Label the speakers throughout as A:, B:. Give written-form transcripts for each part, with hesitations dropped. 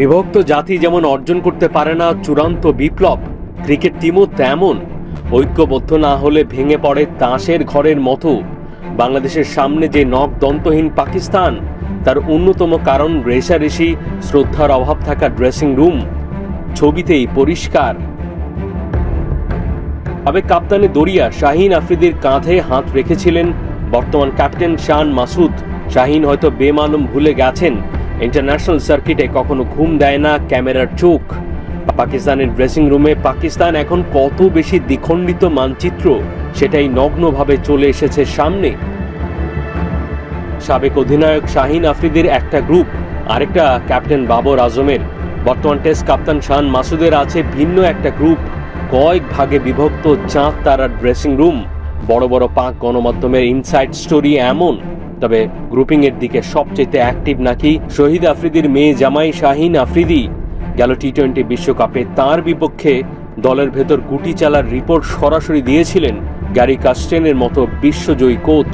A: বিভক্ত জাতি যেমন অর্জন করতে পারে না চূড়ান্ত বিপ্লব, ক্রিকেট টিমও তেমন। ঐক্যবদ্ধ না হলে ভেঙে পড়ে তাসের ঘরের মতো। বাংলাদেশের সামনে যে নখদন্তহীন পাকিস্তান, তার অন্যতম কারণ রেষারেষি, শ্রদ্ধার অভাব থাকা ড্রেসিং রুম। ছবিতেই পরিষ্কার। সাবেক কাপ্তানে দরিয়া শাহিন আফ্রিদির কাঁধে হাত রেখেছিলেন বর্তমান ক্যাপ্টেন শান মাসুদ। শাহিন হয়তো বেমালুম ভুলে গেছেন, ইন্টারন্যাশনাল সার্কিটে কখনো ঘুম দেয় না ক্যামেরার চোখ। পাকিস্তানের ড্রেসিং রুমে পাকিস্তান এখন কত বেশি দ্বিখণ্ডিত মানচিত্র, সেটাই নগ্নভাবে চলে এসেছে সামনে। সাবেক অধিনায়ক শাহিন আফ্রিদির একটা গ্রুপ, আরেকটা ক্যাপ্টেন বাবর আজমের। বর্তমান টেস্ট কাপ্তান শান মাসুদের আছে ভিন্ন একটা গ্রুপ। কয়েক ভাগে বিভক্ত চাঁদ তারার ড্রেসিং রুম। বড় বড় পাক গণমাধ্যমের ইনসাইড স্টোরি এমন। তবে গ্রুপিং এর দিকে সবচেয়ে অ্যাক্টিভ নাকি শহীদ আফ্রিদির মেয়ে জামাই শাহিন আফ্রিদি। গেল টি-20 বিশ্বকাপে তার বিপক্ষে দলের ভেতর গুটি চালার রিপোর্ট সরাসরি দিয়েছিলেন গ্যারি কাস্টেনের মতো বিশ্বজয়ী কোচ।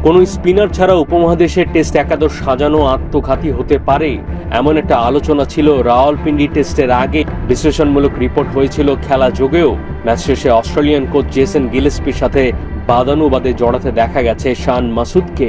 A: কোন স্পিনার ছাড়া উপমহাদেশের টেস্ট একাদশ সাজানো আত্মঘাতী হতে পারে, এমন একটা আলোচনা ছিল রাওয়ালপিন্ডি টেস্টের আগে। বিশ্লেষণমূলক রিপোর্ট হয়েছিল খেলা যোগেও। ম্যাচ শেষে অস্ট্রেলিয়ান কোচ জেসন গিলেস্পির সাথে বাদানুবাদে জড়াতে দেখা গেছে শান মাসুদকে।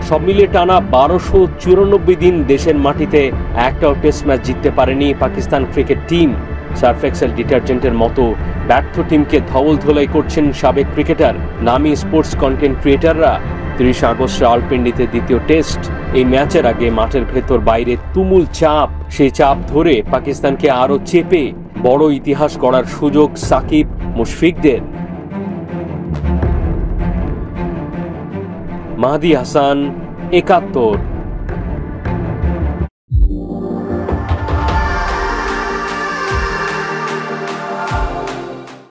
A: সব মিলিয়ে টানা 1294 দিন দেশের মাটিতে একটাও টেস্ট ম্যাচ জিততে পারেনি Pakistan cricket team. Surf Excel ডিটারজেন্টের মতো ব্যর্থ টিমকে ধবল ধোলাই করছেন সাবেক ক্রিকেটার, নামী স্পোর্টস কন্টেন্ট ক্রিয়েটাররা। 30 আগস্ট রাওয়ালপিন্ডিতে দ্বিতীয় টেস্ট। এই ম্যাচের আগে মাঠের ভেতর বাইরে তুমুল চাপ। সেই চাপ ধরে পাকিস্তানকে আরো চেপে বড় ইতিহাস গড়ার সুযোগ সাকিব মুশফিকদের। মাহদি হাসান, 71।